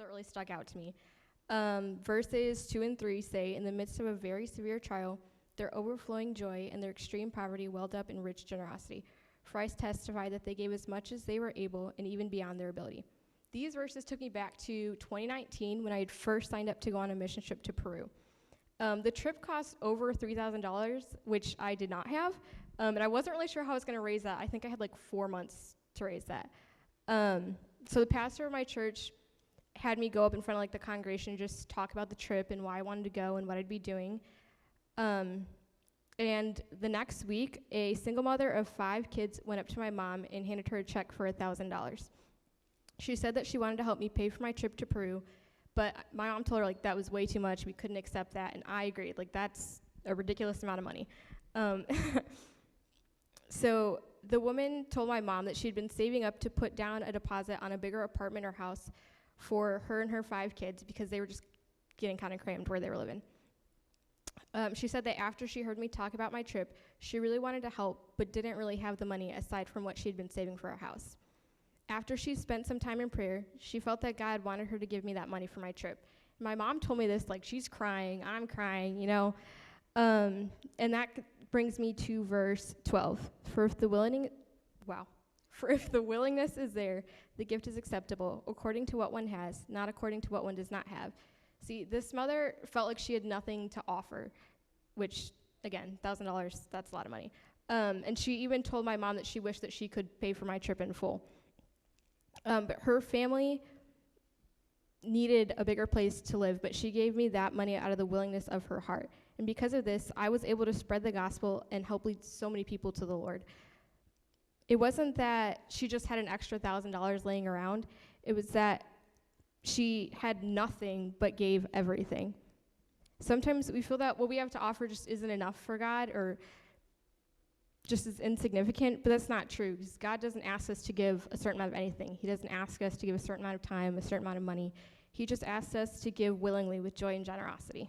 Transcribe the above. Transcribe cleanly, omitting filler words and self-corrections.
that really stuck out to me. Verses 2 and 3 say, in the midst of a very severe trial, their overflowing joy and their extreme poverty welled up in rich generosity. For I testify that they gave as much as they were able and even beyond their ability. These verses took me back to 2019 when I had first signed up to go on a mission trip to Peru. The trip cost over $3,000, which I did not have, and I wasn't really sure how I was going to raise that. I think I had like 4 months to raise that. So the pastor of my church had me go up in front of like the congregation and just talk about the trip and why I wanted to go and what I'd be doing. And the next week, a single mother of 5 kids went up to my mom and handed her a check for $1,000. She said that she wanted to help me pay for my trip to Peru, but my mom told her like that was way too much. We couldn't accept that, and I agreed. Like that's a ridiculous amount of money. So the woman told my mom that she'd been saving up to put down a deposit on a bigger apartment or house for her and her 5 kids because they were just getting kind of crammed where they were living. She said that after she heard me talk about my trip, she really wanted to help, but didn't really have the money aside from what she'd been saving for a house. After she spent some time in prayer, she felt that God wanted her to give me that money for my trip. My mom told me this, like she's crying, I'm crying, you know. And that brings me to verse 12. For if the willingness is there, the gift is acceptable, according to what one has, not according to what one does not have. See, this mother felt like she had nothing to offer, which, again, $1,000, that's a lot of money. And she even told my mom that she wished that she could pay for my trip in full. But her family needed a bigger place to live, but she gave me that money out of the willingness of her heart. And because of this, I was able to spread the gospel and help lead so many people to the Lord. It wasn't that she just had an extra $1,000 laying around. It was that she had nothing but gave everything. Sometimes we feel that what we have to offer just isn't enough for God or just is insignificant, but that's not true because God doesn't ask us to give a certain amount of anything. He doesn't ask us to give a certain amount of time, a certain amount of money. He just asks us to give willingly with joy and generosity.